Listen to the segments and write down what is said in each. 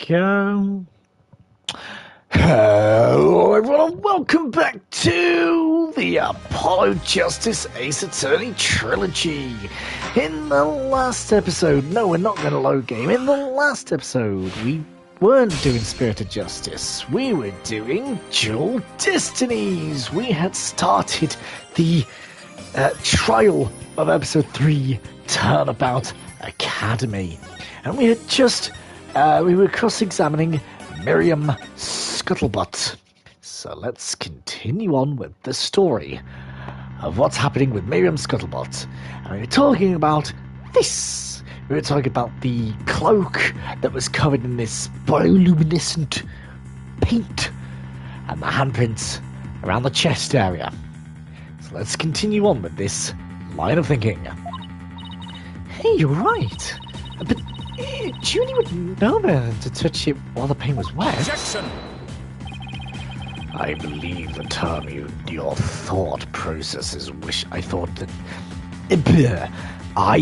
go. Hello everyone and welcome back to the Apollo Justice Ace Attorney Trilogy. In the last episode, no, we're not going to load game. In the last episode, we weren't doing Spirited Justice. We were doing Dual Destinies. We had started the trial of episode 3, Turnabout Academy. And we had just, we were cross-examining Miriam Scuttlebutt. So let's continue on with the story of what's happening with Miriam Scuttlebutt. And we were talking about this. We were talking about the cloak that was covered in this bioluminescent paint and the handprints around the chest area. So let's continue on with this line of thinking. Hey, you're right. But Julie would know better than to touch it while the paint was wet. Objection! I believe the term your thought process is wish. I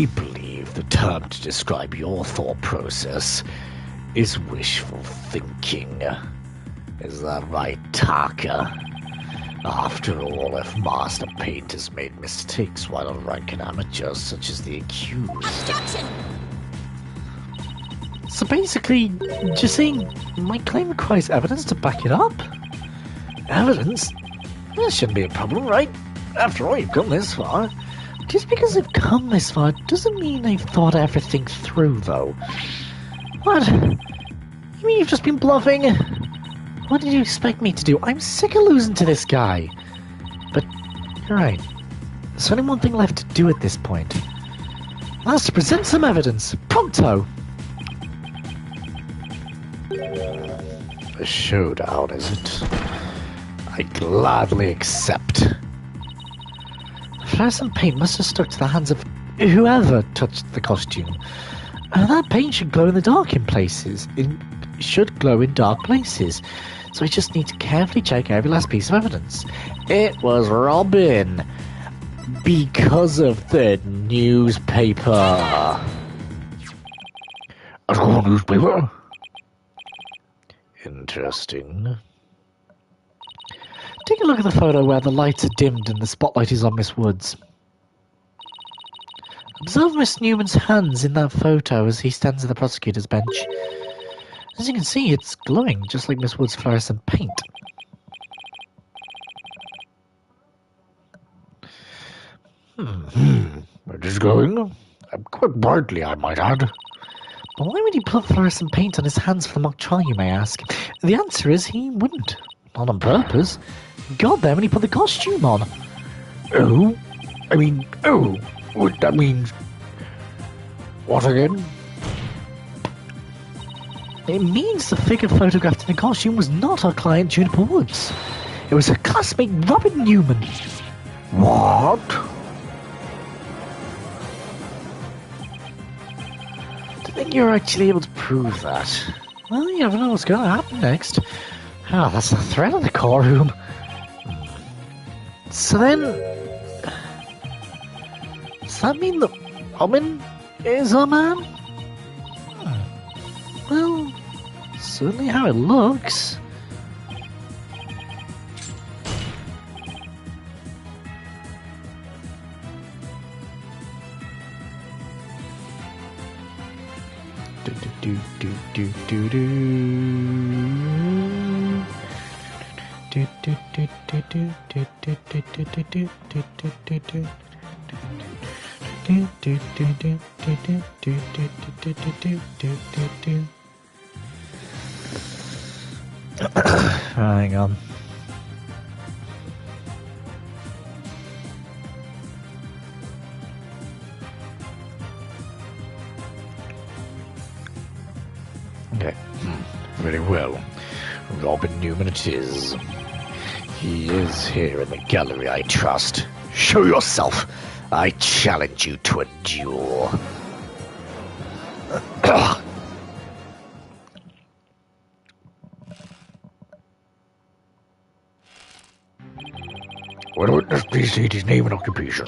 believe the term to describe your thought process is wishful thinking. Is that right, Taka? After all, if Master Painters made mistakes, why not rank an amateur such as the accused? Objection! So basically, just saying my claim requires evidence to back it up? Evidence? That shouldn't be a problem, right? After all, you've come this far. Just because I've come this far doesn't mean I've thought everything through, though. What? You mean you've just been bluffing? What did you expect me to do? I'm sick of losing to this guy. But you're right. There's only one thing left to do at this point. That's to present some evidence. Pronto! A showdown, is it? I gladly accept. The fluorescent paint must have stuck to the hands of whoever touched the costume. And that paint should glow in the dark in places. It should glow in dark places. So I just need to carefully check every last piece of evidence. It was Robin. Because of the newspaper. A whole newspaper? Interesting. Take a look at the photo where the lights are dimmed and the spotlight is on Miss Woods. Observe Miss Newman's hands in that photo as he stands at the prosecutor's bench. As you can see, it's glowing, just like Miss Woods' fluorescent paint. It is glowing. Quite brightly, I might add. But why would he put fluorescent paint on his hands for the mock trial, you may ask? The answer is he wouldn't. Not on purpose. Got there when he put the costume on. Oh? That means... What again? It means the figure photographed in the costume was not our client Juniper Woods. It was her classmate Robin Newman. What? I think you're actually able to prove that. Well, you never know what's going to happen next. Ah, that's the threat of the courtroom. So then... Does that mean that Robin is our man? Well, certainly how it looks. Hang on. Okay. Very well. Robin Newman it is. He is here in the gallery, I trust. Show yourself. I challenge you to a duel. Will the witness please state his name and occupation?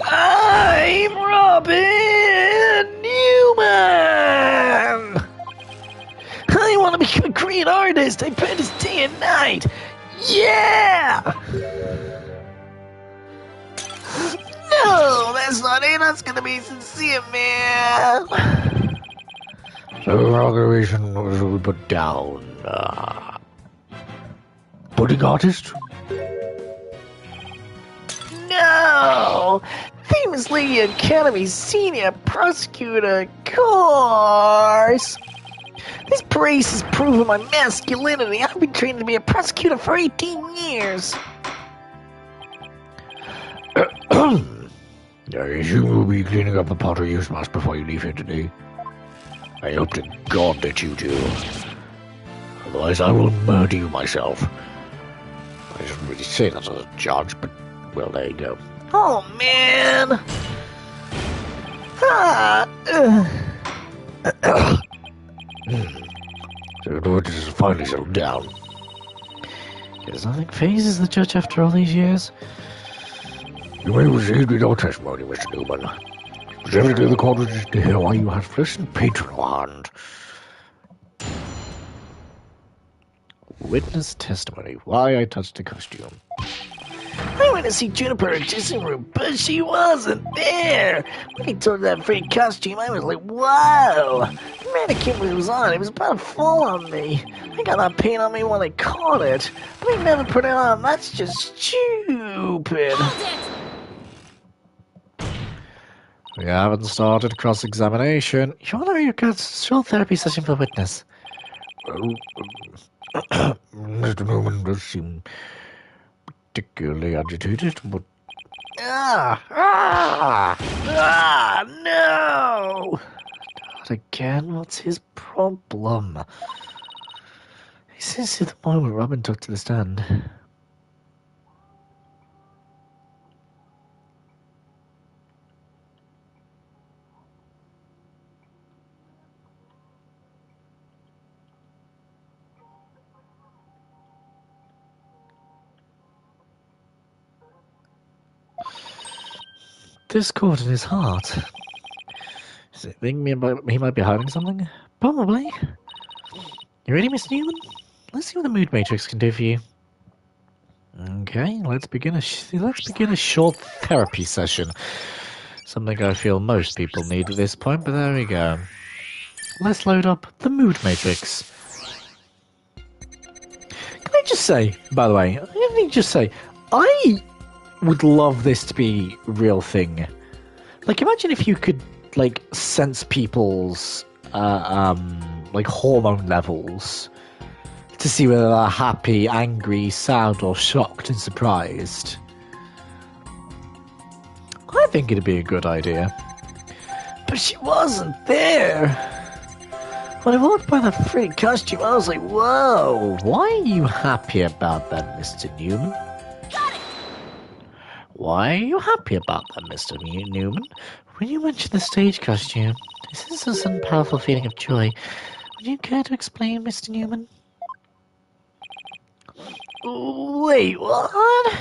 I'm Robin Newman! great artist. I practice day and night. Yeah! No, that's not it. That's gonna be sincere, man. So, aggravation was put down. Pudding artist? No! Famous Lady Academy Senior Prosecutor, of course! This brace has proven my masculinity. I've been trained to be a prosecutor for 18 years. I assume you'll be cleaning up the pottery you smashed before you leave here today. I hope to God that you do. Otherwise I will murder you myself. I shouldn't really say that as a judge, but, well, there you go. Oh, man! So the witness is finally settled down. Guess nothing phases the judge after all these years. You may proceed with your testimony, Mr. Newman. Presumably the court wishes to hear why you had flesh and paint on hand. Witness testimony. Why I touched a costume. I went to see Juniper in the dressing room, but she wasn't there. When he told that fake costume, I was like, wow. The mannequin was on. It was about to fall on me. I got that paint on me when I caught it, but I never put it on. That's just stupid. We haven't started cross-examination. You want to record short therapy session for witness? Well, Mr. Newman does seem particularly agitated, but... no! Not again? What's his problem? He seems to the point where Robin took to the stand. Discord in his heart. Does it think he might be hiding something? Probably. You ready, Mr. Newman? Let's see what the mood matrix can do for you. Okay, let's begin a short therapy session. Something I feel most people need at this point, but there we go. Let's load up the mood matrix. Can I just say, by the way, I would love this to be a real thing. Like, imagine if you could, like, sense people's, like, hormone levels to see whether they're happy, angry, sad, or shocked and surprised. I think it'd be a good idea. But she wasn't there. When I walked by the freak costume, I was like, whoa, why are you happy about that, Mr. Newman? Why are you happy about that, Mr. Newman? When you mentioned the stage costume, this is a sudden powerful feeling of joy. Would you care to explain, Mr. Newman? Wait, what?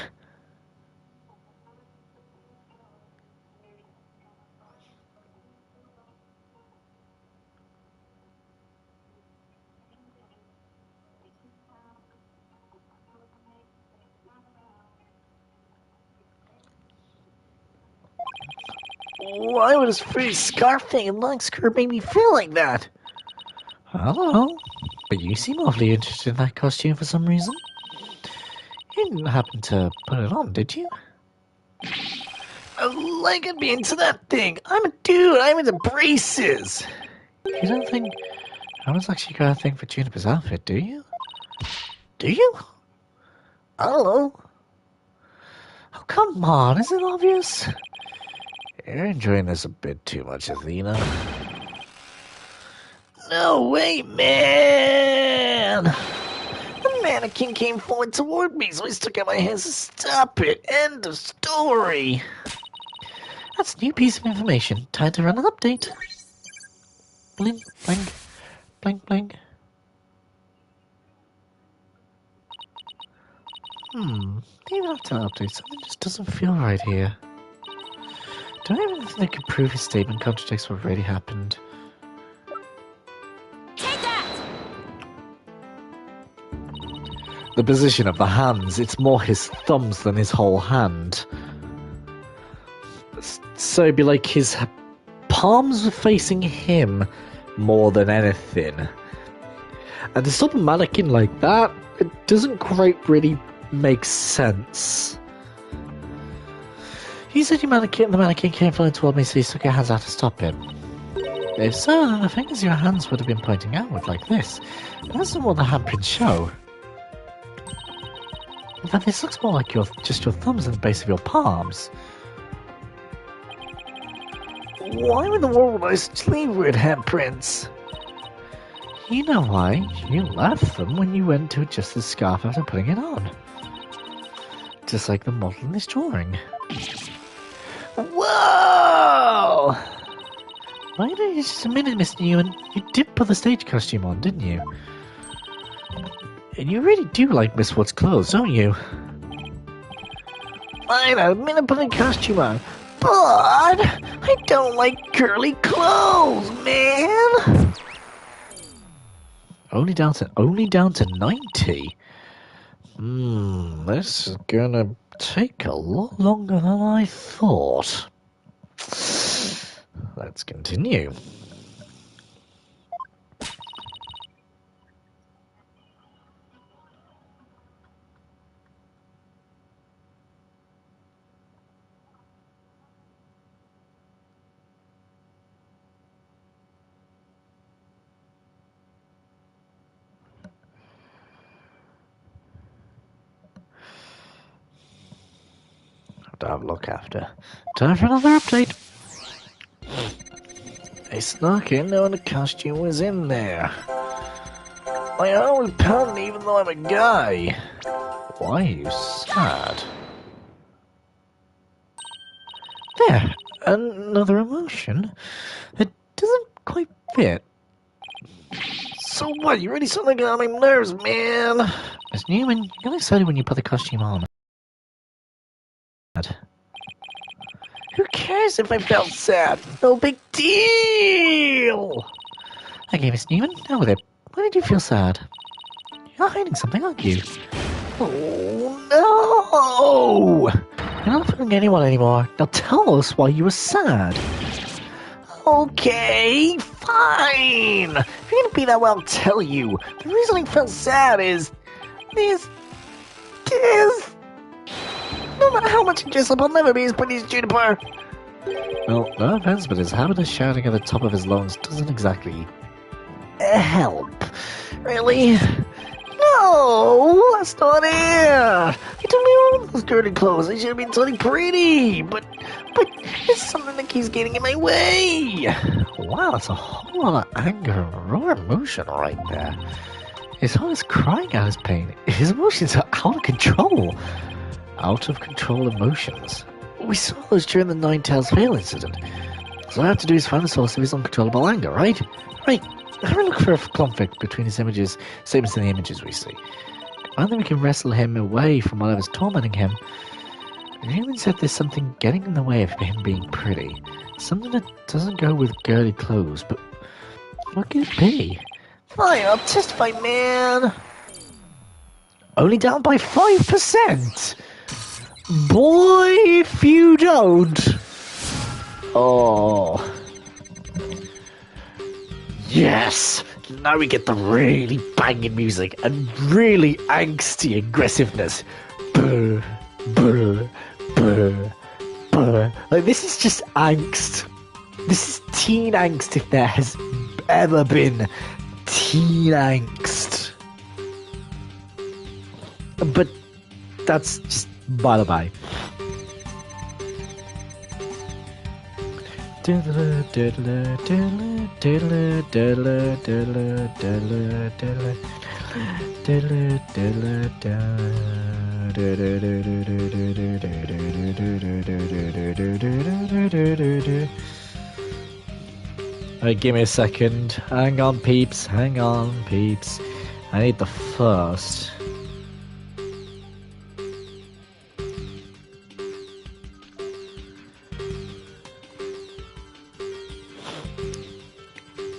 Why would his free scarf thing and long skirt make me feel like that? I don't know, but you seem awfully interested in that costume for some reason. You didn't happen to put it on, did you? Like I'd be into that thing. I'm a dude. I'm into braces. You don't think I was actually got a thing for Juniper's outfit, do you? Do you? I don't know. Oh, come on. Isn't it obvious? You're enjoying this a bit too much, Athena. No way, man! The mannequin came forward toward me, so I stuck out my hands to stop it. End of story. That's a new piece of information. Time to run an update. Blink, blink, blink, blink. Even after an update, something just doesn't feel right here. Do I have anything that could prove his statement contradicts what really happened? Take that! the position of the hands. It's more his thumbs than his whole hand. So it'd be like his palms are facing him more than anything. And to stop a mannequin like that, it doesn't quite really make sense. You said the mannequin came flying toward me, so you took your hands out to stop him. If so, then the fingers your hands would have been pointing outward like this. But that's not what the handprints show. In fact, this looks more like just your thumbs and the base of your palms. Why in the world would I such leave weird handprints? You know why. You left them when you went to adjust the scarf after putting it on. Just like the model in this drawing. Whoa! Wait just a minute, Miss Newman. You did put the stage costume on, didn't you? And you really do like Miss Wood's clothes, don't you? I admit I put the costume on, but I don't like girly clothes, man. Only down to 90. This is gonna take a lot longer than I thought. Let's continue. To have a look after. Time for another update. I snuck in knowing the costume was in there. My heart was pounding even though I'm a guy. Why are you sad? There, another emotion. It doesn't quite fit. So what? You really starting to get on my nerves, man. Miss Newman, you got excited when you put the costume on. Who cares if I felt sad? No big deal! Okay, Miss Newman, now with it. Why did you feel sad? You're hiding something, aren't you? Oh, no! You're not fooling anyone anymore. Now tell us why you were sad. Okay, fine! If you're gonna be that way, I'll tell you. The reason I felt sad is... No matter how much I dress up, I'll never be as pretty as Juniper. Well, no offense, but his habit of shouting at the top of his lungs doesn't exactly help. Really? No, that's not it. You told me all those dirty clothes. I should have been something pretty, but it's something that keeps getting in my way. Wow, that's a whole lot of anger and raw emotion right there. His heart is crying out his pain. His emotions are out of control. Out of control emotions. We saw those during the Nine Tails Veil incident. So all I have to do is find the source of his uncontrollable anger, right? Right. Have a look for a conflict between his images, same as in the images we see. And then we can wrestle him away from whatever's tormenting him. Newman said there's something getting in the way of him being pretty. Something that doesn't go with girly clothes, but what could it be? Fine, I'll testify, man. Only down by 5%. Boy, if you don't. Oh. Yes! Now we get the really banging music and really angsty aggressiveness. Brr, brr, brr, brr. Like, this is just angst. This is teen angst if there has ever been teen angst. But that's just by the by. Alright, give me a second. Hang on, peeps. Hang on, peeps. I need the first.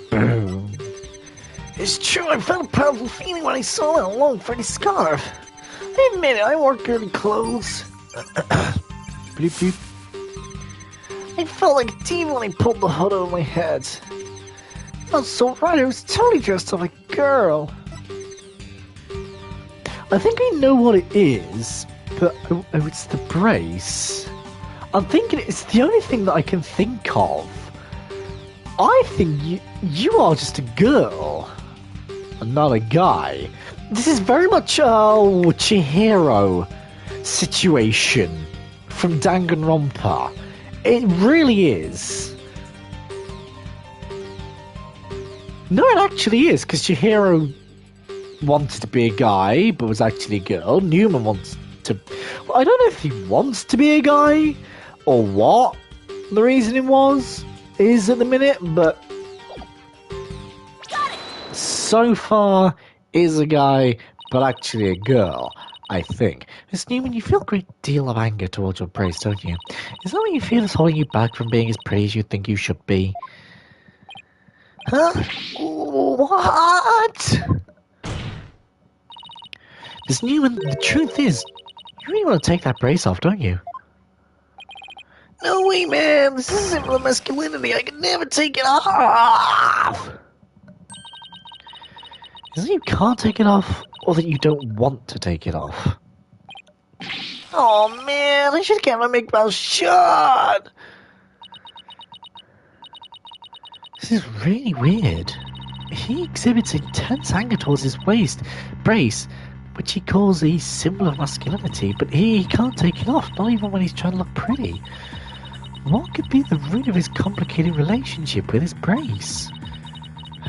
Boom. It's true, I felt a powerful feeling when I saw that long Freddy scarf. Admit it, I wore girly clothes. Bloop, bloop. I felt like a demon when I pulled the hood over my head. That's so right, I was totally dressed up like a girl. I think I know what it is, but it's the brace. I'm thinking it's the only thing that I can think of. I think you are just a girl, and not a guy. This is very much a Chihiro situation from Danganronpa. It really is. No, it actually is, because Chihiro wanted to be a guy, but was actually a girl. Newman wants to... Well, I don't know if he wants to be a guy, or what the reasoning is at the minute, but... So far, is a guy, but actually a girl, I think. Miss Newman, you feel a great deal of anger towards your praise, don't you? Is that what you feel is holding you back from being as pretty as you think you should be? Huh? What? Miss Newman, the truth is, you really want to take that brace off, don't you? No way, man. This is similar masculinity. I can never take it off. Is it you can't take it off, or that you don't want to take it off? Oh man, I should keep my big mouth shut. This is really weird. He exhibits intense anger towards his brace, which he calls a symbol of masculinity, but he can't take it off, not even when he's trying to look pretty. What could be the root of his complicated relationship with his brace?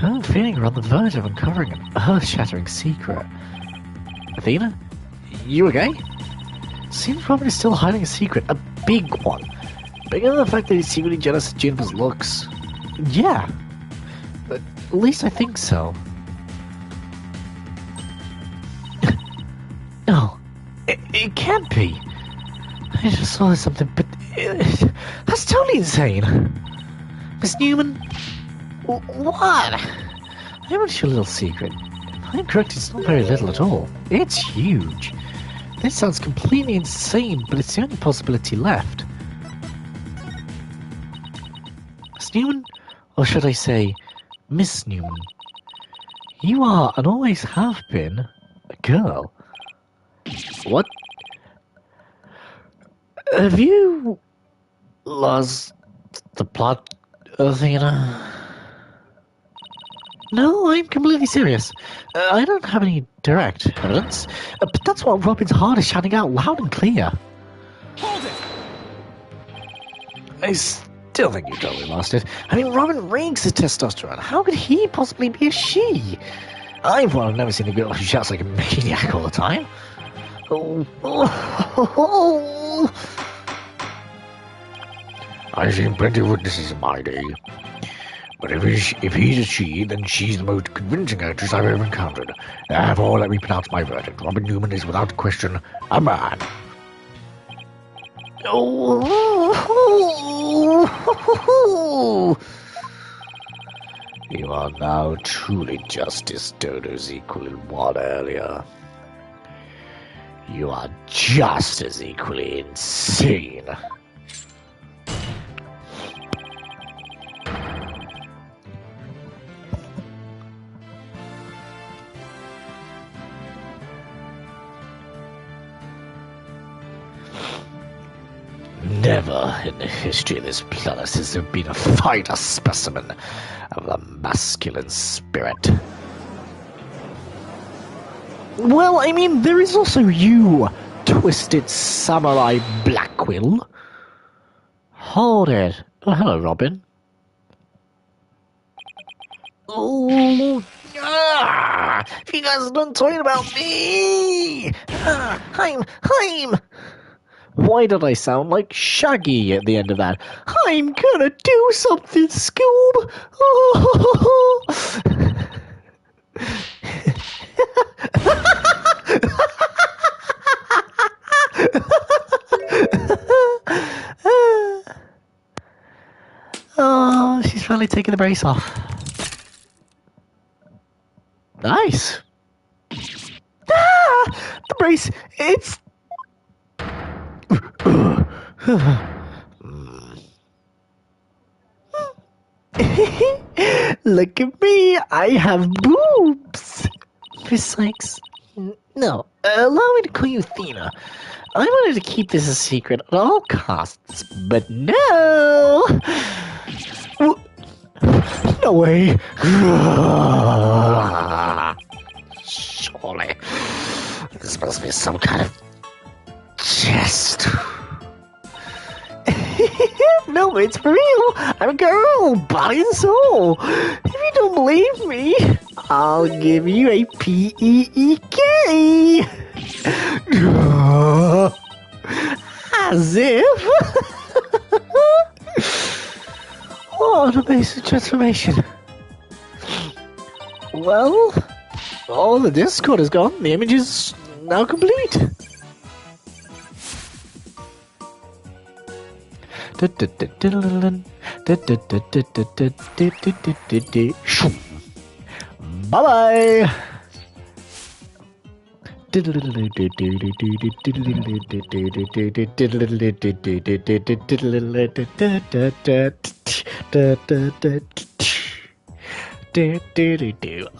I'm feeling we're on the verge of uncovering an earth-shattering secret. Athena? You okay? Seems Robin is still hiding a secret, a big one. Bigger than the fact that he's secretly jealous of Juniper's looks. Yeah. At least I think so. No. It can't be. I just saw something, but... that's totally insane. Miss Newman? What? I have a little secret. If I'm correct, it's not very little at all. It's huge. This sounds completely insane, but it's the only possibility left. Miss Newman? Or should I say, Miss Newman? You are, and always have been, a girl. What? Have you lost the plot, Athena? No, I'm completely serious. I don't have any direct evidence, but that's what Robin's heart is shouting out loud and clear. Hold it! I still think you totally lost it. I mean, Robin reeks of testosterone. How could he possibly be a she? I've never seen a girl who shouts like a maniac all the time. I've seen plenty of witnesses in my day. But if he's a she, then she's the most convincing actress I've ever encountered. Therefore, let me pronounce my verdict. Robin Newman is without question a man. You are now truly Justice Dodo's equal in one earlier. You are just as equally insane. Never in the history of this planet has there been a finer specimen of the masculine spirit. Well, I mean, there is also you, Twisted Samurai Blackwill. Hold it. Oh, hello, Robin. Oh, if you guys are done talking about me! I'm... Why did I sound like Shaggy at the end of that? I'm gonna do something, Scoob! Oh, she's finally taking the brace off. Nice! Ah! The embrace. It's... Look at me, I have boobs. Besides, no, allow me to call you Athena. I wanted to keep this a secret at all costs, but no! No way! Surely, this must be some kind of jest. No, it's for real. I'm a girl, body and soul. If you don't believe me, I'll give you a PEEK. As if. What a basic transformation. Well, all the Discord is gone. The image is now complete. Bye-bye.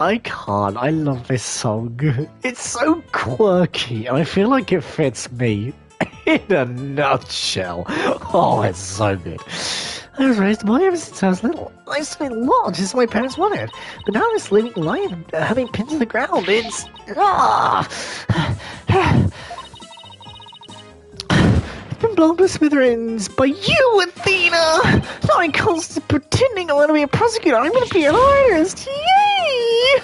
I can't. I love this song. It's so quirky, and I feel like it fits me in a nutshell. Oh, it's so good. I was raised boy ever since I was little. I studied law just as my parents wanted. But now I'm just living life and having pins in the ground. It's... I've been blown to smithereens by you, Athena! Now I'm constantly pretending I'm going to be a prosecutor. I'm going to be an artist. Yay!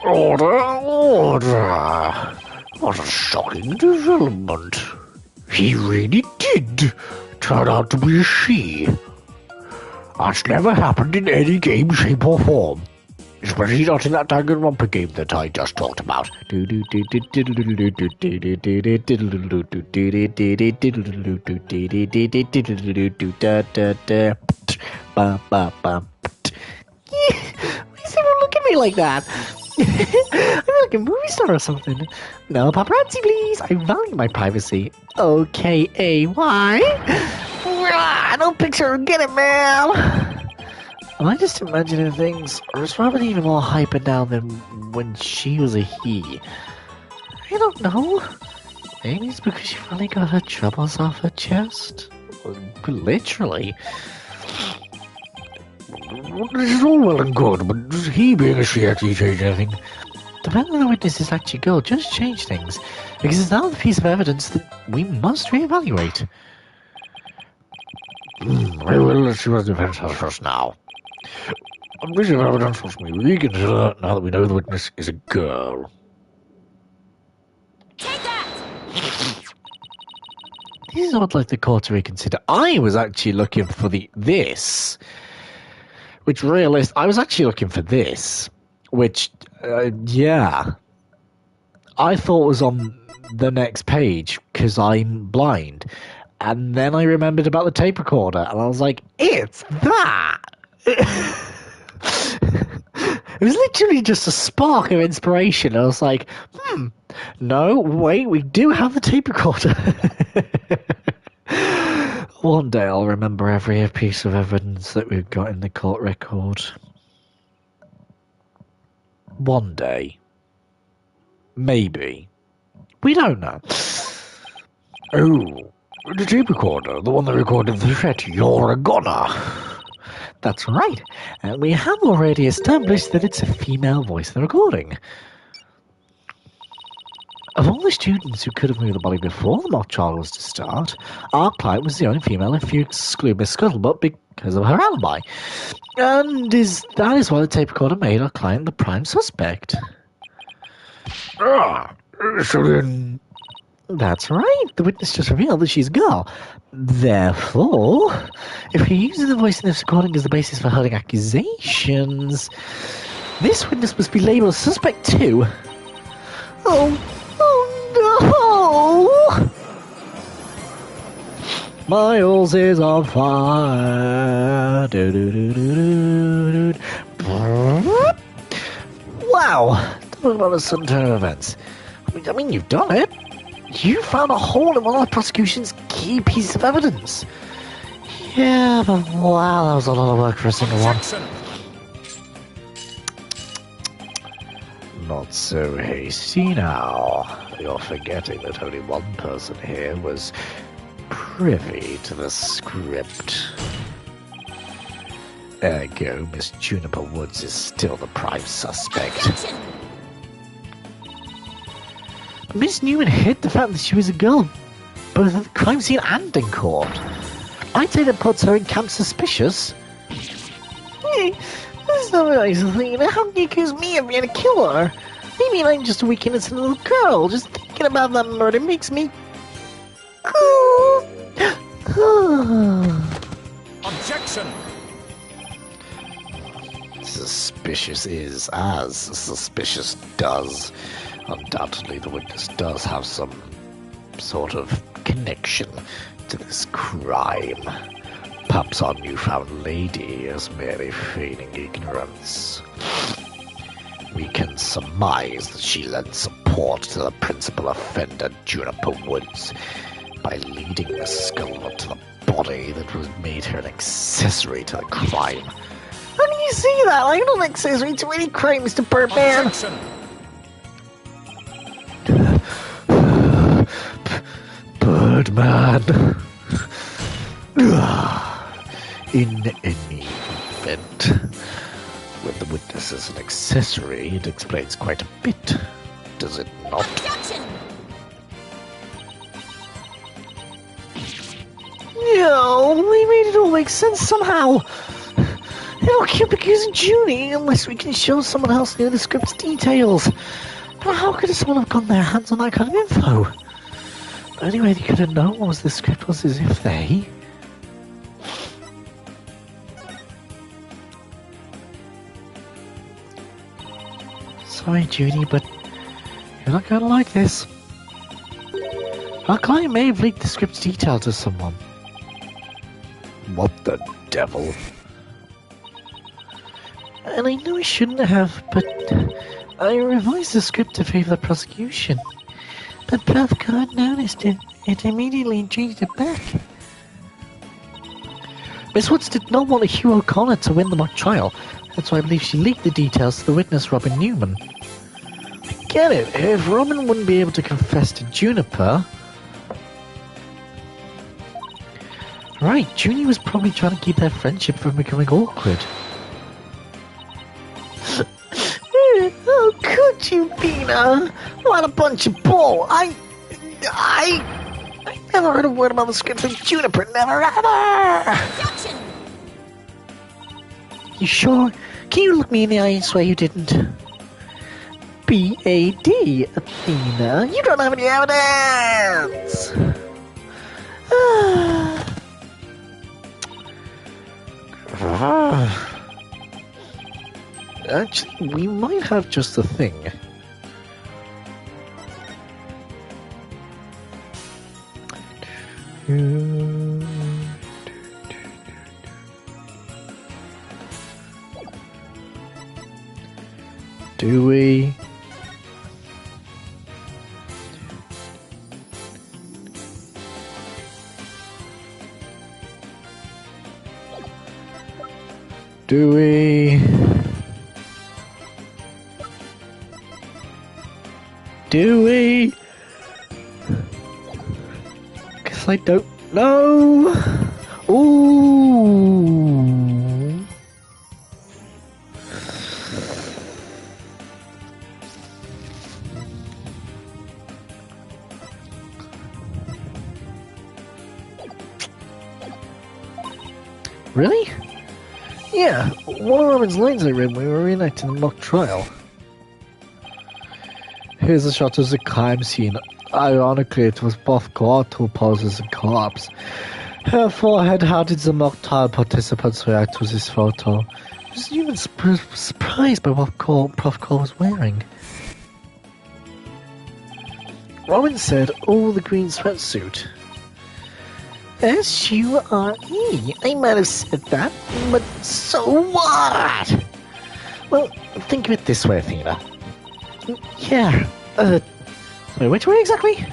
Order, order. What a shocking development. He really did turn out to be a she. That's never happened in any game, shape or form. Especially not in that Danganronpa game that I just talked about. Look at me like that. I'm like a movie star or something. No paparazzi, please. I value my privacy. Okay-A-Y. I don't picture get it, man. Am I just imagining things, or is Robin even more hyper now than when she was a he? I don't know. Maybe it's because she finally got her troubles off her chest. Literally. This is all well and good, but does he being a she actually change anything? The fact that the witness is actually a girl just changed things, because it's now the piece of evidence that we must reevaluate. Very well, let's see what the defense has for us now. A piece of evidence must be reconsidered now that we know the witness is a girl. Take that! This is what I'd like the court to reconsider. I was actually looking for this. Which I was actually looking for this, which, yeah, I thought was on the next page because I'm blind. And then I remembered about the tape recorder, and I was like, it's that! It was literally just a spark of inspiration. I was like, no, wait, we do have the tape recorder. One day I'll remember every piece of evidence that we've got in the court record. One day. Maybe. We don't know. Oh, the tape recorder, the one that recorded the threat, you're a goner. That's right, and we have already established that it's a female voice in the recording. Of all the students who could have moved the body before the mock trial was to start, our client was the only female if you exclude Miss Scuttlebutt because of her alibi. And that is why the tape recorder made our client the prime suspect. So then... That's right, the witness just revealed that she's a girl. Therefore, if you're using the voice in this recording as the basis for hurling accusations, this witness must be labelled suspect 2. Oh no! Miles is on fire. What about a sudden turn of events? I mean, you've done it. You found a hole in one of the prosecution's key pieces of evidence. Yeah, but wow, that was a lot of work for a single one. Not so hasty now. You're forgetting that only one person here was privy to the script. Ergo, Miss Juniper Woods is still the prime suspect. Miss Newman hid the fact that she was a girl, both at the crime scene and in court. I'd say that puts her in camp suspicious. Hey, that's not what I was thinking. How can you accuse me of being a killer? You mean I'm just a weak, innocent little girl? Just thinking about that murder makes me... Objection! Suspicious is as suspicious does. Undoubtedly, the witness does have some sort of connection to this crime. Perhaps our newfound lady is merely feigning ignorance. We can surmise that she lent support to the principal offender, Juniper Woods, by leading Miss Sculver to the body that was made her an accessory to the crime. How do you see that? I'm not an accessory to any crime, Mr. Birdman. Birdman. In any event, when the witness is an accessory, it explains quite a bit, does it not? Objection! No, we made it all make sense somehow. They'll keep accusing Junie unless we can show someone else knew the script's details. But how could someone have gotten their hands on that kind of info? The only way they could have known what was the script was as if they... Sorry, Judy, but you're not gonna like this. Our client may have leaked the script's detail to someone. What the devil? And I know I shouldn't have, but I revised the script to favor the prosecution. But Puff God noticed it. It immediately changed it back. Miss Woods did not want Hugh O'Connor to win the mock trial. That's why I believe she leaked the details to the witness, Robin Newman. I get it. If Robin wouldn't be able to confess to Juniper... Right, Junie was probably trying to keep their friendship from becoming awkward. Oh, could you, Bina? What a bunch of bull! I never heard a word about the script from Juniper. Never ever. Objection! You sure? Can you look me in the eye and swear you didn't? B.A.D. Athena, you don't have any evidence. Actually, we might have just the thing. Do we? Do we? Do we? Because I don't know. Ooh. Really? Yeah, one of Robin's lines I read when we were reenacting the mock trial. Here's a shot of the crime scene. Ironically, it was Buff God who posed as a corpse. Her forehead, how did the mock trial participants react to this photo? I was even surprised by what Prof. Cole was wearing. Robin said, "Oh, the green sweatsuit." S-U-R-E. I might have said that, but so what? Well, think of it this way, Athena. Yeah, wait, which way exactly?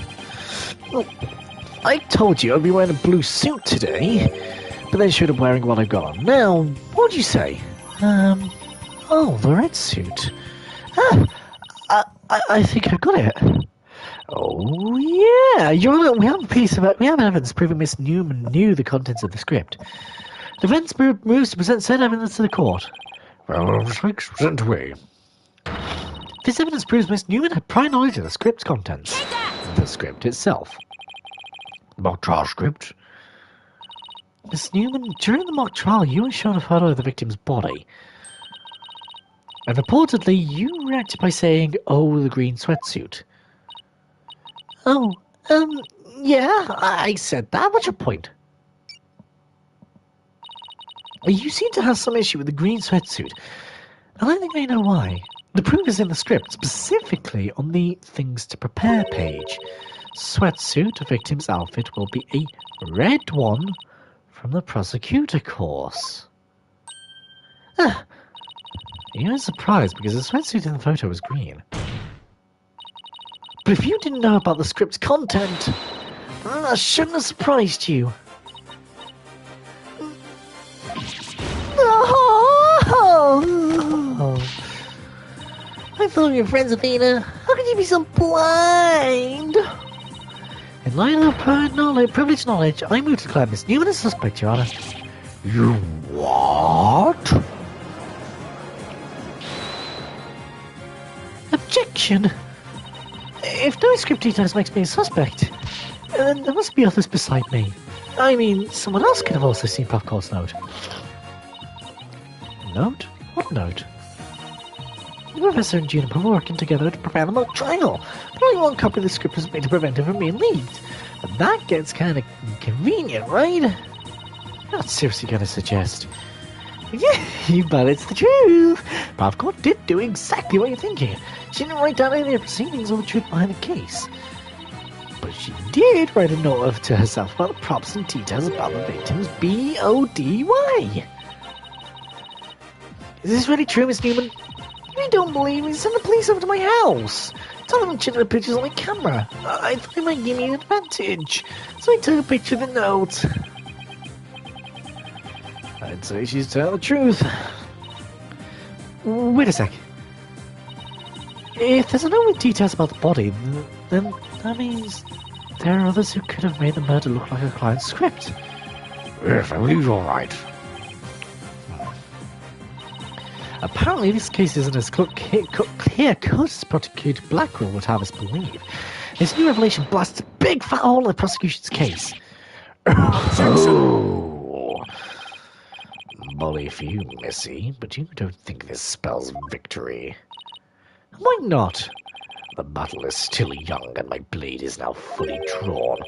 Well, I told you I'd be wearing a blue suit today, but then showed up wearing what I've got on now. What'd you say? Oh, the red suit. I think I've got it. Oh, yeah, we have evidence proving Miss Newman knew the contents of the script. The defense moves to present said evidence to the court. Well, present away. This evidence proves Miss Newman had prior knowledge of the script's contents. The script itself. Mock trial script? Miss Newman, during the mock trial, you were shown a photo of the victim's body. And reportedly, you reacted by saying, "Oh, the green sweatsuit." Oh, yeah, I said that. What's your point? You seem to have some issue with the green sweatsuit, and I think I know why. The proof is in the script, specifically on the things to prepare page. Sweatsuit victim's outfit will be a red one from the prosecutor course. You're surprised because the sweatsuit in the photo was green. But if you didn't know about the script's content, that shouldn't have surprised you. Oh. I thought we were friends, Athena. How could you be so blind? In light of privileged knowledge, I move to declare Miss Newman as suspect, Your Honor. You what? Objection! If no script details makes me a suspect, then there must be others beside me. I mean, someone else could have also seen Puffcourt's note. Note? What note? The Professor and Juniper were working together to prepare the mock trial, but only one copy of the script was made to prevent it from being leaked. But that gets kind of inconvenient, right? You're not seriously going to suggest... Yeah, but it's the truth. Puffcourt did do exactly what you're thinking. She didn't write down any of the proceedings or the truth behind the case. But she did write a note to herself about the props and details about the victim's BODY. Is this really true, Miss Newman? If you don't believe me, send the police over to my house. Tell them to check the pictures on my camera. I thought it might give me an advantage. So I took a picture of the note. I'd say she's telling the truth. Wait a sec. If there's a note with details about the body, then that means there are others who could have made the murder look like a client's script. Yes, I believe you're right. Apparently, this case isn't as clear-cut as Prosecutor Blackwell would have us believe. This new revelation blasts a big fat hole in the prosecution's case. Oh. Bully for you, Missy, but you don't think this spells victory. Why not? The battle is still young, and my blade is now fully drawn.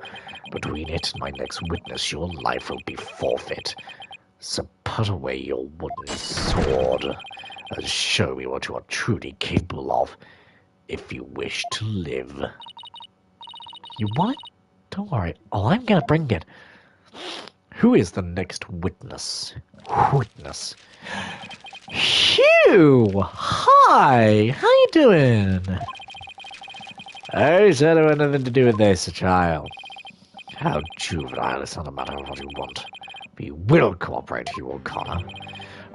Between it and my next witness, your life will be forfeit. So put away your wooden sword, and show me what you are truly capable of, if you wish to live. You want it? Don't worry, I'm gonna bring it. Who is the next witness? Witness. Hugh! Hi! How you doing? I said I had nothing to do with this, child. How juvenile, it's not a matter of what you want. We will cooperate, Hugh O'Connor.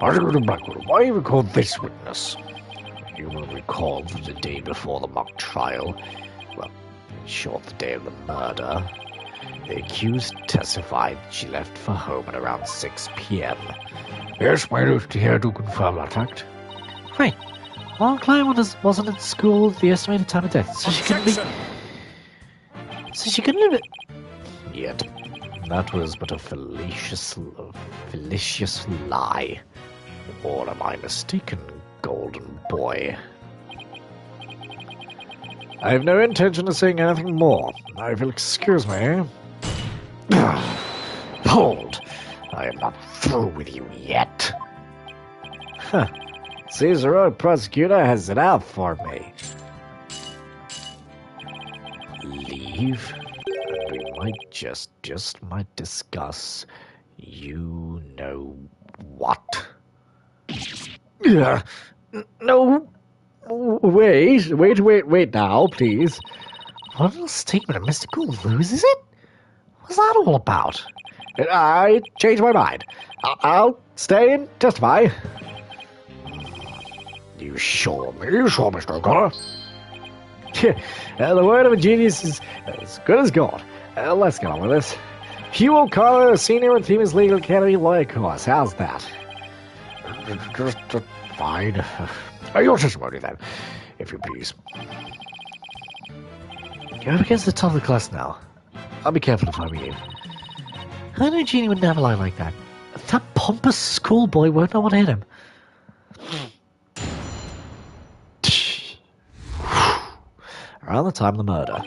Article Blackwood, why record this witness? You will recall the day before the mock trial. Well, in short, the day of the murder. The accused testified that she left for home at around 6 p.m. Yes, my note here to confirm that fact. Right. While client wasn't at school at the estimated time of death, so she couldn't be... So she couldn't live it... Yet. That was but a fallacious lie. Or am I mistaken, golden boy? I have no intention of saying anything more. Now, if you'll excuse me... Hold! I am not through with you yet. Huh. Seems the road prosecutor has it out for me. Leave? And we might just might discuss you know what. No, Wait now, please. What a statement of mystical news, is it? What's that all about? I changed my mind. I'll stay and testify. You sure, Mr. O'Connor? The word of a genius is as good as gold. Let's get on with this. Hugh O'Connor, senior at Themis Legal Academy lawyer course. How's that? Just fine. Your testimony, then, if you please. You're up against the top of the class now. I'll be careful if I were you. I know Jeannie would never lie like that. That pompous schoolboy won't know what hit him. Around the time of the murder.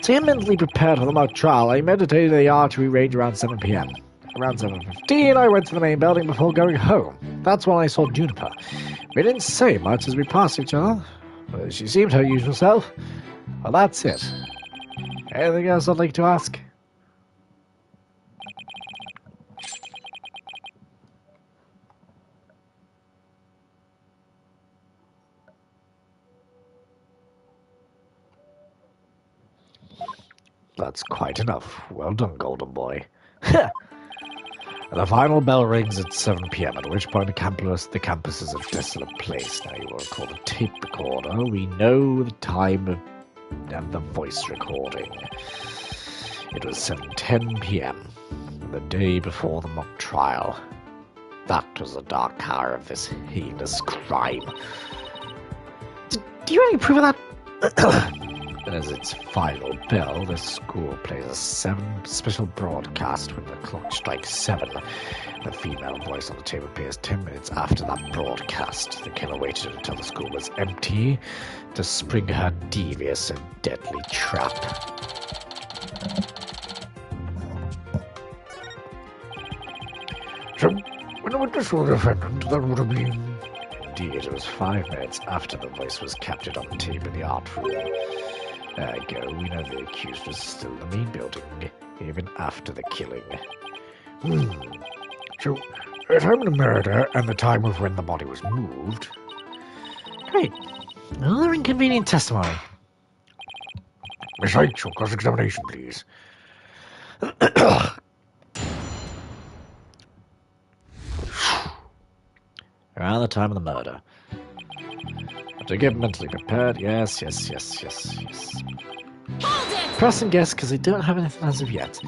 To get mentally prepared for the mock trial, I meditated in the archery range around 7 p.m. Around 7:15, I went to the main building before going home. That's when I saw Juniper. We didn't say much as we passed each other. She seemed her usual self. Well, that's it. Anything else I'd like to ask? That's quite enough. Well done, Golden Boy. The final bell rings at 7 p.m., at which point the campus is a desolate place. Now you will recall the tape recorder. We know the time and the voice recording. It was 7:10 p.m., the day before the mock trial. That was the dark hour of this heinous crime. Do you have any proof of that? As its final bell, the school plays a special broadcast when the clock strikes 7. The female voice on the tape appears 10 minutes after that broadcast. The killer waited until the school was empty to spring her devious and deadly trap. So, when the witness was the defendant, that would have been... Indeed, it was 5 minutes after the voice was captured on the tape in the art room. There you go, we know the accused was still in the main building, even after the killing. So, the time of the murder and the time of when the body was moved... Great. Another inconvenient testimony. Miss H, your cross-examination, please. Around the time of the murder. To get mentally prepared, yes. Press and guess, because I don't have anything as of yet.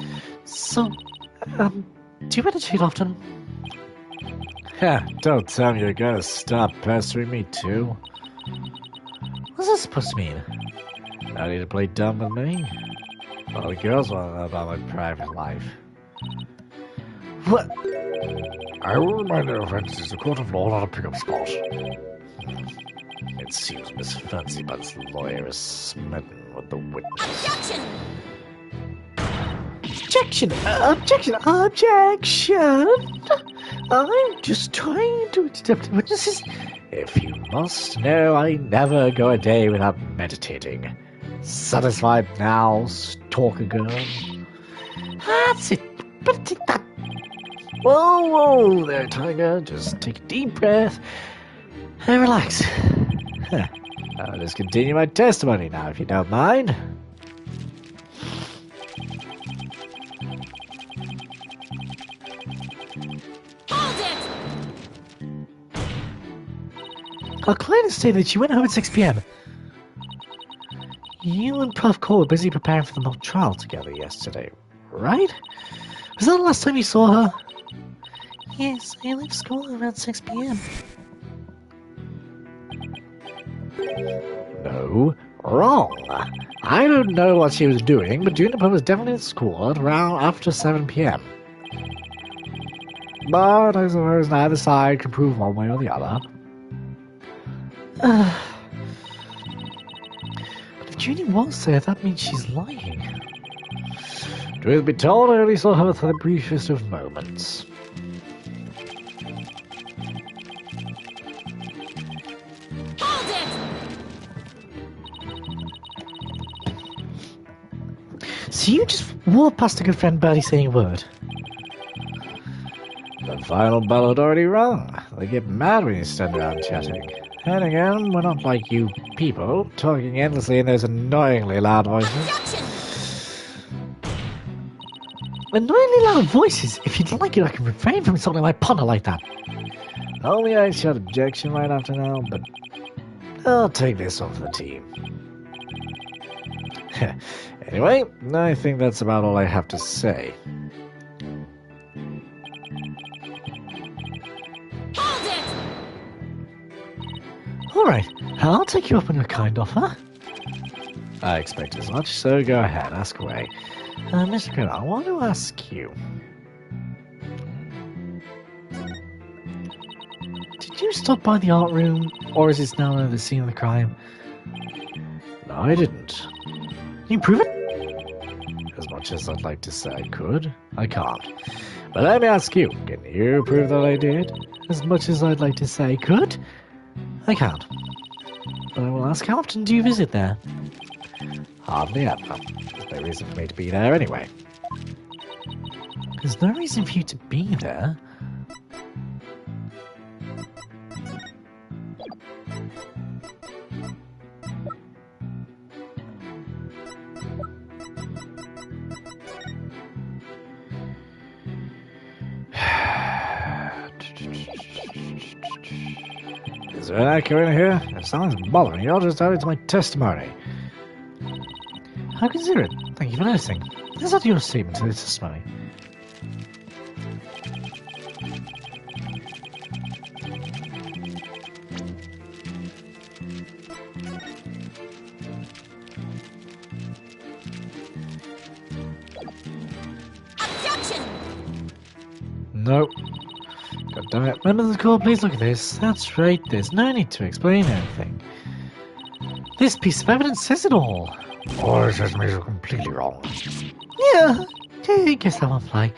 So, do you meditate often? Don't tell me you're gonna stop pestering me too. What's this supposed to mean? Now you to play dumb with me? Well, the girls want to know about my private life. What? I will remind the offense is a court of law, not a pick-up spot. It seems Miss Fancybutt's lawyer is smitten with the witness. Objection! Objection! I'm just trying to accept witnesses. If you must know, I never go a day without meditating. Satisfied now, stalker girl? That's it. But that. Whoa there, Tiger. Just take a deep breath and relax. I'll just continue my testimony now, if you don't mind. Hold it! Our client has stated that she went home at 6 p.m. You and Prof. Cole were busy preparing for the mock trial together yesterday, right? Was that the last time you saw her? Yes, I left school around 6 p.m. No, wrong. I don't know what she was doing, but Juniper was definitely at school at around after 7 p.m. But I suppose neither side can prove one way or the other. But if Junie was there, that means she's lying. Truth be told, I only saw her for the briefest of moments. So you just walked past a good friend barely saying a word? The final bell had already rung. They get mad when you stand around chatting. And again, we're not like you people, talking endlessly in those annoyingly loud voices. Objection! Annoyingly loud voices? If you'd like it, I can refrain from insulting my partner like that. Only I should objection right after now, but I'll take this off the team. Anyway, I think that's about all I have to say. Hold it! Alright, I'll take you up on your kind offer. I expect as much, so go ahead, ask away. Mr. Green, I want to ask you. Did you stop by the art room, or is this now the scene of the crime? No, I didn't. Can you prove it? As much as I'd like to say I could, I can't. But let me ask you, can you prove that I did? As much as I'd like to say I could, I can't. But I will ask, how often do you visit there? Hardly ever. There's no reason for me to be there anyway. There's no reason for you to be there? Is there an echo in here? If someone's bothering you, I'll just add it to my testimony. How considerate. Thank you for noticing. Let's add your statement to the testimony. Objection! No. God damn it. Members of the court, please look at this. That's right, there's no need to explain anything. This piece of evidence says it all. Or it says me you're completely wrong. Yeah, I guess that won't fly.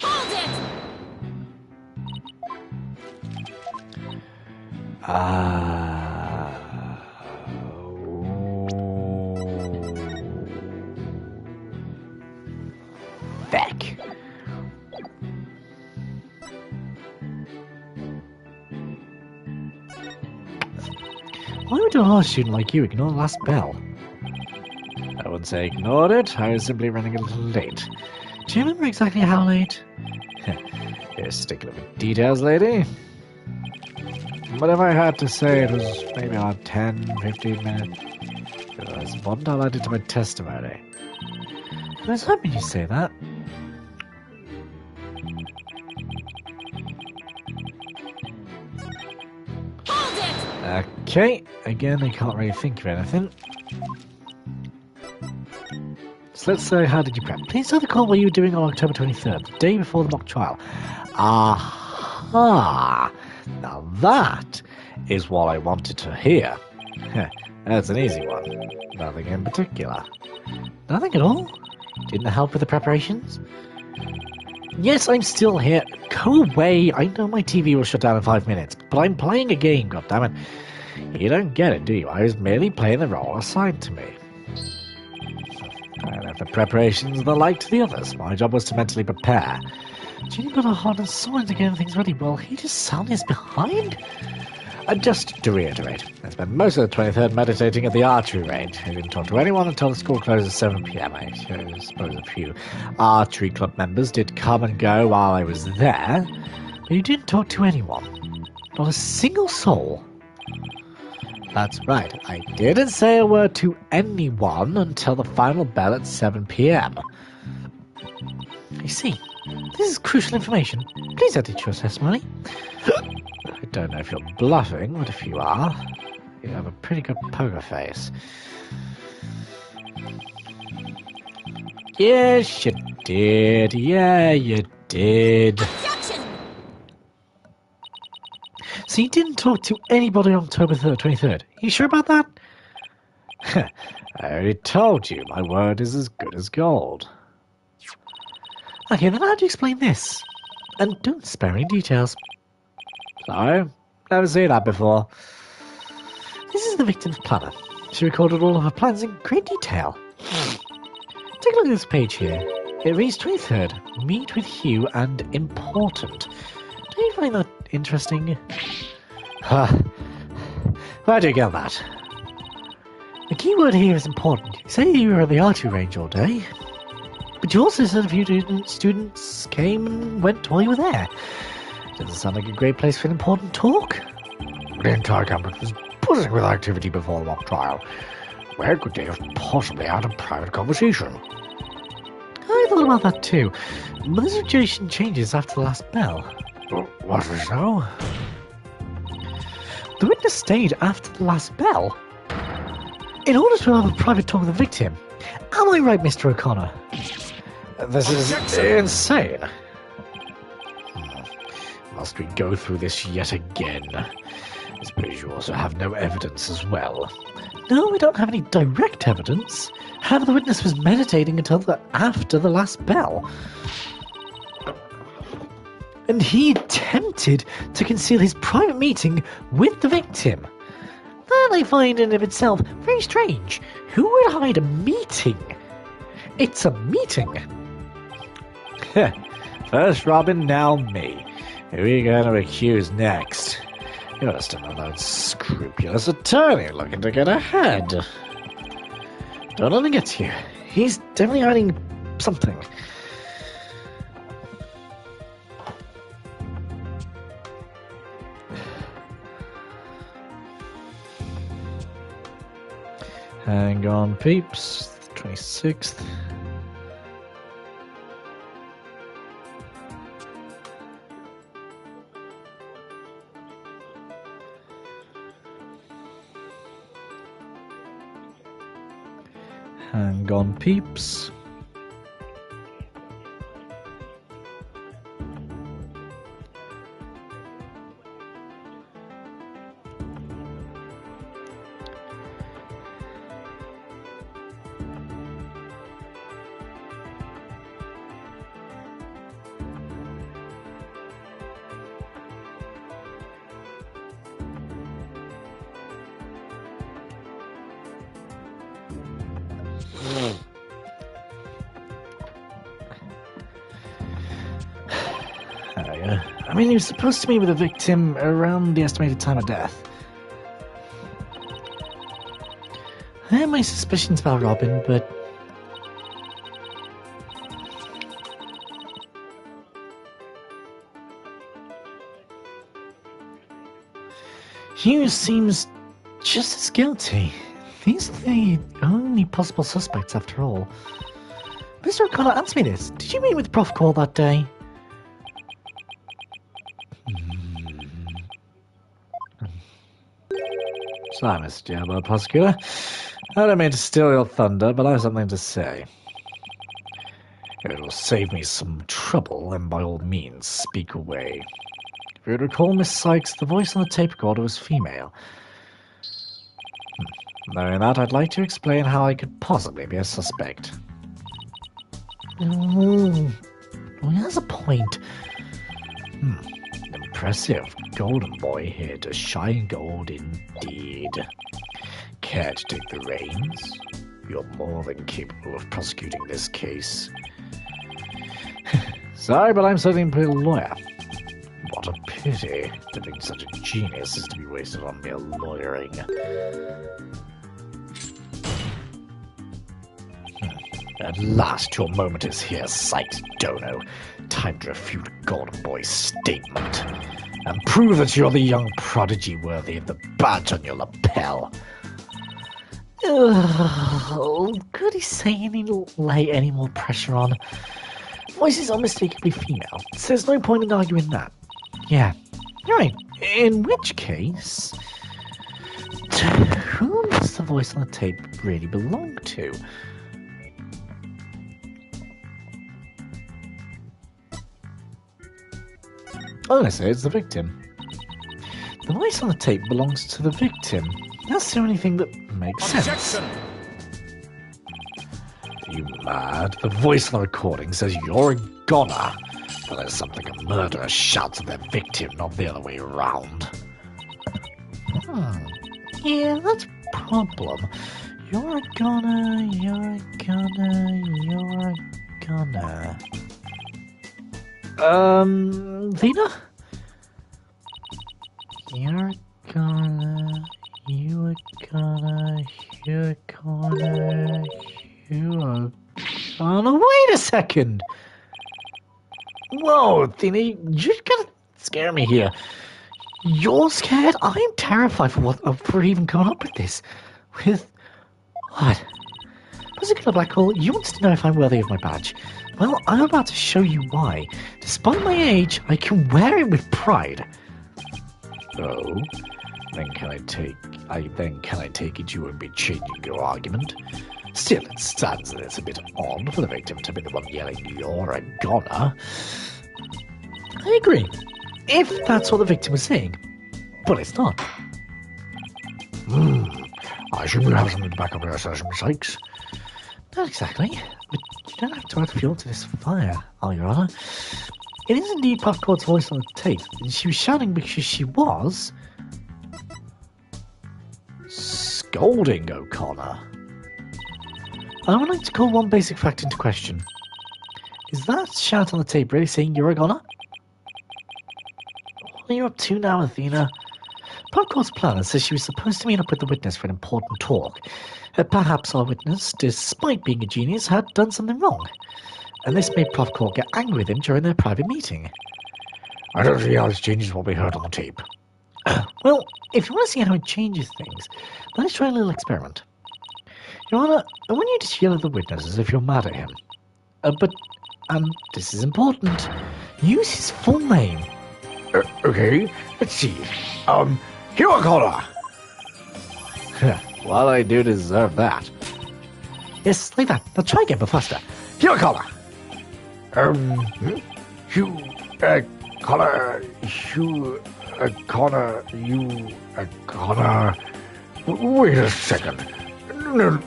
Hold it! Feck. Why would a law student like you ignore the last bell? I wouldn't say ignored it, I was simply running a little late. Do you remember exactly how late? You're a stickler for details, lady. But if I had to say, it was maybe about 10, 15 minutes. It was important I'll add it to my testimony. I was hoping you'd say that. Hold it! Okay, again, I can't really think of anything. So let's say, how did you prep? Please tell the court what you were doing on October 23rd, the day before the mock trial. Aha! Now that is what I wanted to hear. That's an easy one. Nothing in particular. Nothing at all? Didn't help with the preparations? Yes, I'm still here. Go away. I know my TV will shut down in 5 minutes, but I'm playing a game, goddammit. You don't get it, do you? I was merely playing the role assigned to me. I left the preparations the like to the others. My job was to mentally prepare. Ginny got a hard and sword to get things ready. Well, he just sounded is behind. Just to reiterate, I spent most of the 23rd meditating at the archery range. I didn't talk to anyone until the school closed at 7 p.m. I suppose a few archery club members did come and go while I was there, but you didn't talk to anyone. Not a single soul. That's right, I didn't say a word to anyone until the final bell at 7 p.m. I see. This is crucial information. Please add it to your testimony. I don't know if you're bluffing, but if you are, you have a pretty good poker face. Yes, you did. Yeah, you did. Objection! So you didn't talk to anybody on October 23rd. You sure about that? I already told you, my word is as good as gold. Okay, then how do you explain this? And don't spare any details. Sorry, never seen that before. This is the victim's planner. She recorded all of her plans in great detail. Take a look at this page here. It reads 23rd, meet with Hugh and important. Don't you find that interesting? Where do you get that? The key word here is important. You say you were at the archery range all day, but you also said a few students came and went while you were there. Doesn't sound like a great place for an important talk. The entire campus was buzzing with activity before the mock trial. Where could they have possibly had a private conversation? I thought about that too, but the situation changes after the last bell. Was it so? The witness stayed after the last bell in order to have a private talk with the victim. Am I right, Mr. O'Connor? This is insane. Must we go through this yet again? I suppose you also have no evidence as well. No, we don't have any direct evidence. However, the witness was meditating until after the last bell. And he attempted to conceal his private meeting with the victim. That I find in of itself very strange. Who would hide a meeting? It's a meeting. First Robin, now me. Who are you going to accuse next? You're just another unscrupulous attorney looking to get ahead. Don't let him get to you. He's definitely hiding something. Hang on, peeps. 26th. Hang on, peeps. I mean, he was supposed to meet with the victim around the estimated time of death. I have my suspicions about Robin, but... Hughes seems just as guilty. These are the only possible suspects after all. Mr. O'Connor, answer me this. Did you meet with Prof. Cole that day? Sorry, Mr. Diablo, prosecutor. I don't mean to steal your thunder, but I have something to say. If it will save me some trouble, then by all means, speak away. If you recall, Miss Sykes, the voice on the tape recorder was female. Knowing that, I'd like to explain how I could possibly be a suspect. Oh, he has a point. Impressive. Golden boy here to shine gold indeed. Care to take the reins? You're more than capable of prosecuting this case. Sorry, but I'm certainly a lawyer. What a pity to think such a genius is to be wasted on mere lawyering. At last your moment is here, Sykes Dono. Time to refute Golden Boy's statement and prove that you're the young prodigy worthy of the badge on your lapel. Could he say lay any more pressure on? Voice is unmistakably female, so there's no point in arguing that. Yeah, you're right. In which case, to whom does the voice on the tape really belong to? I'm gonna say it's the victim. The voice on the tape belongs to the victim. That's the only thing that makes sense. Are you mad? The voice on the recording says you're a goner. But there's something a murderer shouts at their victim, not the other way around. Yeah, that's a problem. You're a goner, you're a goner, you're a goner. Vina? You're gonna, you are gonna, you're gonna, you are gonna. Wait a second! Whoa, Athena, you're gonna scare me here. You're scared? I'm terrified for even coming up with this. With what? Particular black hole, you wanted to know if I'm worthy of my badge. Well, I'm about to show you why. Despite my age, I can wear it with pride. Oh, then can I take it you won't be changing your argument? Still, it stands that it's a bit odd for the victim to be the one yelling, "You're a goner." I agree, if that's what the victim was saying, but it's not. I assume you have something to back up your assertion, Sykes. Not exactly, but you don't have to add fuel to this fire, Your Honour. It is indeed Puffcourt's voice on the tape, and she was shouting because she was scolding O'Connor. I would like to call one basic fact into question. Is that shout on the tape really saying you're a goner? What are you up to now, Athena? Puffcourt's planner says she was supposed to meet up with the witness for an important talk. Perhaps our witness, despite being a genius, had done something wrong. And this made Puffcourt get angry with him during their private meeting. I don't see how this changes what we heard on the tape. Well, if you want to see how it changes things, let's try a little experiment. Your Honour, I want you to yell at the witness as if you're mad at him. But this is important. Use his full name. Okay, let's see. Hugh O'Connor. Well, I do deserve that. Yes, like that. Now try again, but faster. Hugh O'Connor. Hugh O'Connor. Hugh O'Connor. You O'Connor. Wait a second. No,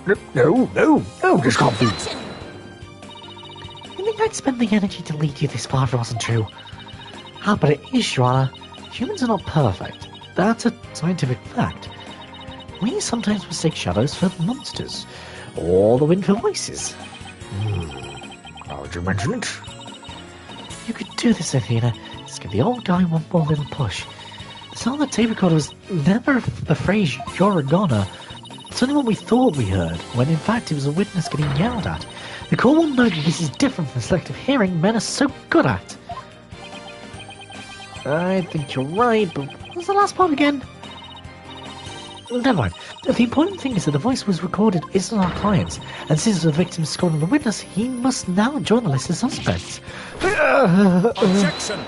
this can't be. You think I'd spend the energy to lead you this far if it wasn't true? But it is, Your Honour. Humans are not perfect. That's a scientific fact. We sometimes mistake shadows for monsters, or the wind for voices. Now that you mention it. You could do this, Athena. Just give the old guy one more little push. The sound of the tape recorder was never the phrase, "You're a goner." It's only what we thought we heard, when in fact it was a witness getting yelled at. The court will know that this is different from the selective hearing men are so good at. I think you're right, but what was the last part again? Never mind. The important thing is that the voice was recorded isn't our client's, and since the victim scored on the witness, he must now join the list of suspects. Objection!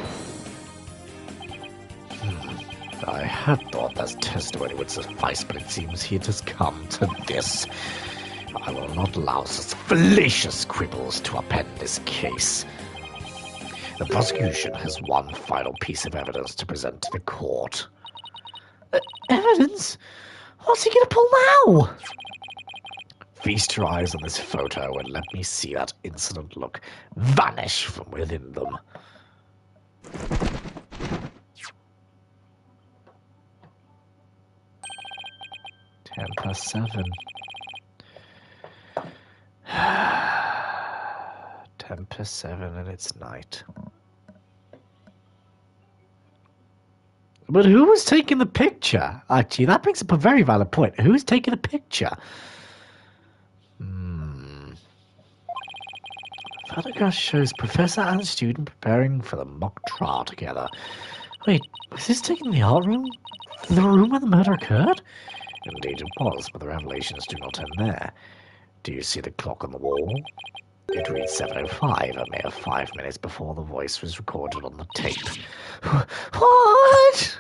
I had thought that testimony would suffice, but it seems it has come to this. I will not allow such fallacious quibbles to append this case. The prosecution has one final piece of evidence to present to the court. Evidence? What's he going to pull now? Feast your eyes on this photo and let me see that incident look vanish from within them. Ten past 7. 10 past 7 and it's night. But who was taking the picture? Actually, that brings up a very valid point. Who's taking the picture? The photograph shows professor and student preparing for the mock trial together. Wait, was this taken in the art room? The room where the murder occurred? Indeed it was, but the revelations do not end there. Do you see the clock on the wall? It reads 7:05, a mere 5 minutes before the voice was recorded on the tape. What?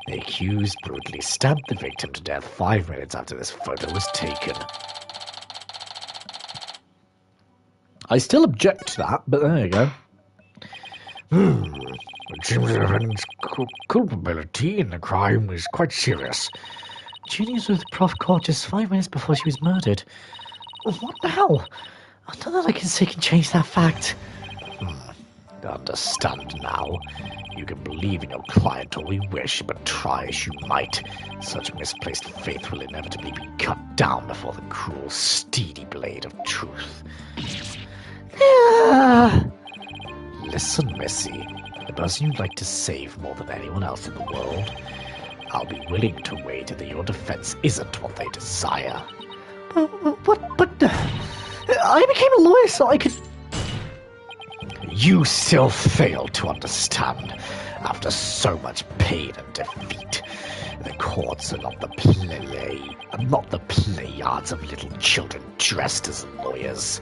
The accused brutally stabbed the victim to death 5 minutes after this photo was taken. I still object to that, but there you go. It seems the defendant's culpability in the crime is quite serious. Julie was with Prof. Court just 5 minutes before she was murdered. What now? I don't know that I can change that fact. Understand now. You can believe in your client all we wish, but try as you might. Such misplaced faith will inevitably be cut down before the cruel, steely blade of truth. Listen, Missy. the person you'd like to save more than anyone else in the world. I'll be willing to wager that your defense isn't what they desire. But I became a lawyer so I could... You still fail to understand. After so much pain and defeat, the courts are not the play-yards of little children dressed as lawyers.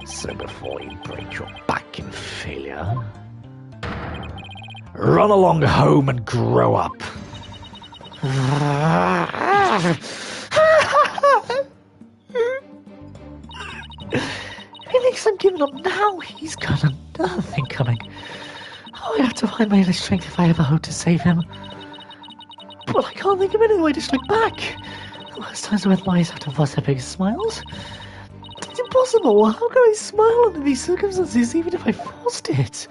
So before you break your back in failure, run along home and grow up. He thinks I'm giving up now. He's got another thing coming. Oh, I have to find my inner strength if I ever hope to save him. But I can't think of any way to strike back. The worst times when lies have to force their biggest smiles. It's impossible. How can I smile under these circumstances even if I forced it?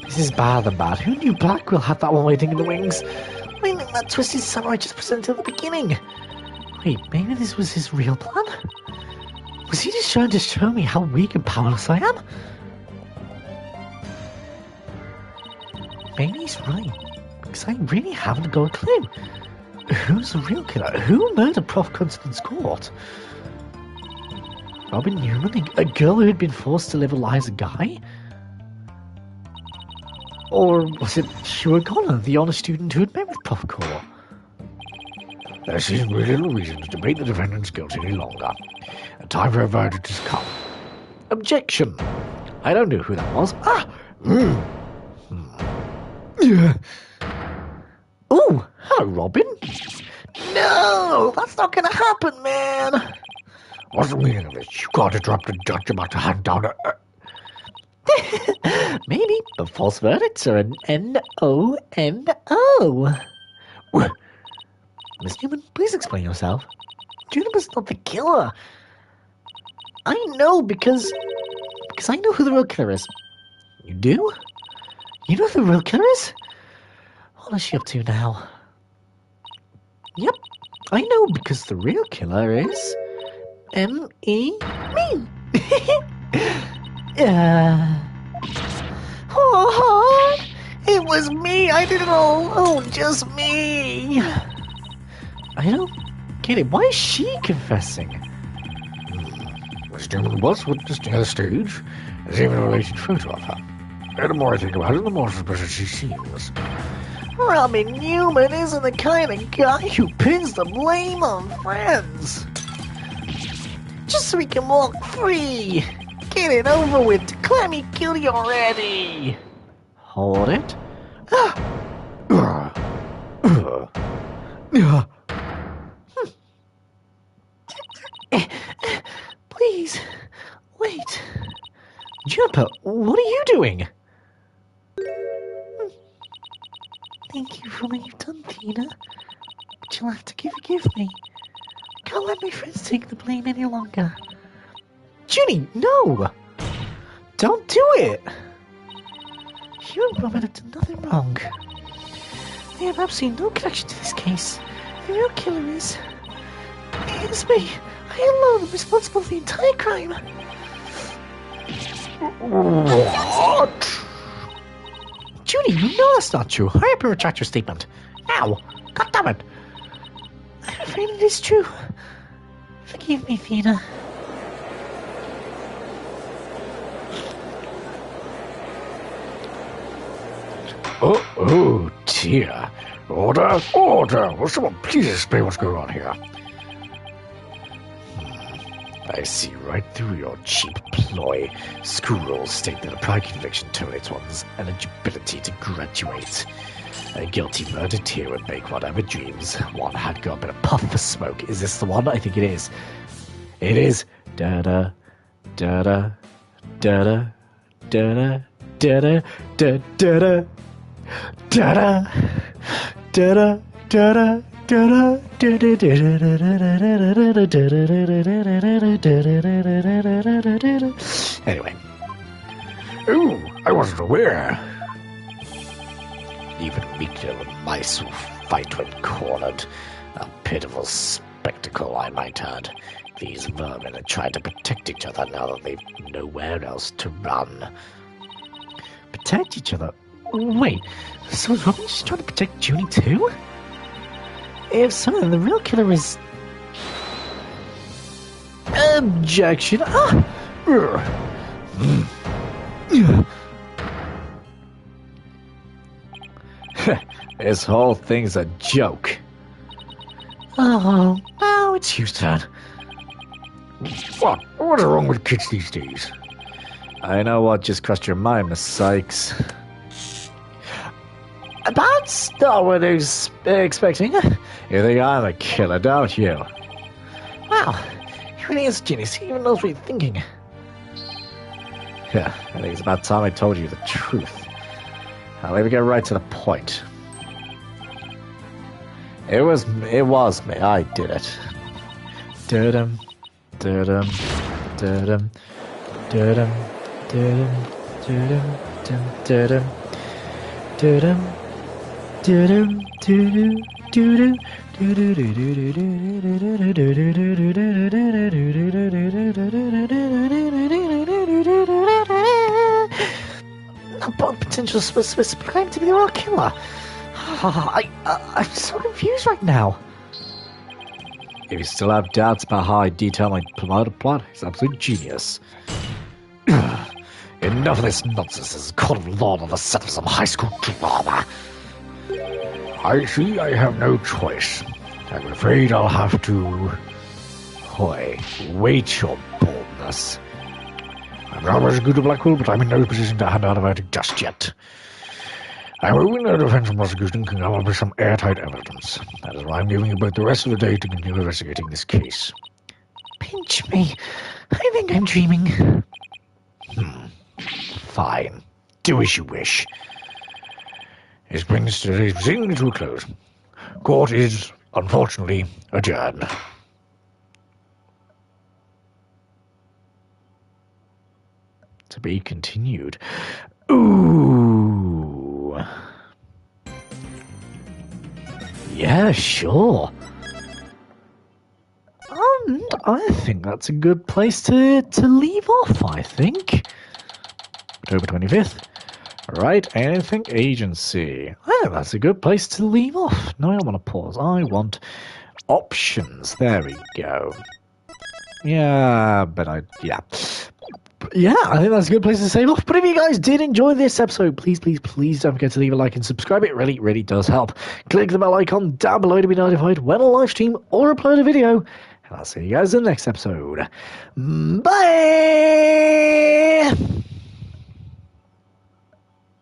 This is better than bad. Who knew Blackwell had that one waiting in the wings? I mean, that twisted samurai just presented at the beginning. Wait, maybe this was his real plan? Was he just trying to show me how weak and powerless I am? Maybe he's right, because I really haven't got a clue. Who's the real killer? Who murdered Prof. Constance Court? Robin Newman, a girl who had been forced to live a lie as a guy? Or was it Hugh O'Connor, the honor student who had met with Prof. Court? There seems really little reason to debate the defendant's guilt any longer. The time for a verdict has come. Objection! I don't know who that was. Oh, hello, Robin. No, that's not gonna happen, man. What's the meaning of this? You can't interrupt a judge about to hand down a... Maybe, but false verdicts are an N-O-N-O. Miss Newman, please explain yourself. Juniper's not the killer. I know because I know who the real killer is. You do? You know who the real killer is? What is she up to now? Yep, I know because the real killer is M.E. me. Oh, it was me. I did it all. Oh, just me. I don't get it. Why is she confessing? Miss Newman was witnessed near the stage. There's even a related photo of her. And the more I think about it, the more suspicious she seems. Robin Newman isn't the kind of guy who pins the blame on friends. Just so he can walk free. Get it over with. Declare me guilty already. Hold it. Please, wait. Juniper, what are you doing? Thank you for what you've done, Tina. But you'll have to forgive me. I can't let my friends take the blame any longer. Junie, no! Don't do it! You and Robin have done nothing wrong. They have absolutely no connection to this case. The real killer is... It's me. I alone am responsible for the entire crime. What? Junie, you know that's not true. Hurry up and retract your statement. Now! God damn it! I'm afraid it is true. Forgive me, Tina. Oh dear. Order, order. Will someone please explain what's going on here? I see right through your cheap ploy. School rules state that a prior conviction terminates one's eligibility to graduate. A guilty verdict here would make whatever dreams one had go up in a puff of smoke. Is this the one? I think it is. It is. Da-da, da-da, da-da, da-da, da-da, da-da, da-da, da-da, da-da, da-da. Anyway. Oh, I wasn't aware. Even meek little mice will fight when cornered. A pitiful spectacle, I might add. These vermin are trying to protect each other now that they've nowhere else to run. protect each other. Wait, so is Robin just trying to protect Junie too? If so, then the real killer is... Objection. This whole thing's a joke. Oh, now it's your turn. What's wrong with kids these days? I know what just crossed your mind, Miss Sykes. That's not what I was expecting. You think I'm a killer, don't you? Wow, he really is a genius. He even knows what you're thinking. Yeah, I think it's about time I told you the truth. I'll even get right to the point. It was me. I did it. Dum dum dum dum dum dum dum Both potential suspects claim to be the real killer. I'm so confused right now. If you still have doubts about how I detail my promoter plot, he's absolute genius. Enough of this nonsense. This is court of law on the set of some high school drama. I see I have no choice. I'm afraid I'll have to... Hoy, wait your boldness. I'm not as good a Blackwell, but I'm in no position to hand out a verdict just yet. I'm hoping the defense and prosecution can come up with some airtight evidence. That is why I'm giving you both the rest of the day to continue investigating this case. Pinch me. I think I'm dreaming. Fine. Do as you wish. This brings today's proceeding to a close. Court is, unfortunately, adjourned. To be continued. Ooh. Yeah, sure. And I think that's a good place to leave off, I think. October 25th. Right, anything agency. I think that's a good place to leave off. No, I don't want to pause. I want options. There we go. Yeah, but I think that's a good place to save off. But if you guys did enjoy this episode, please don't forget to leave a like and subscribe. It really does help. Click the bell icon down below to be notified when I live stream or upload a video. And I'll see you guys in the next episode. Bye!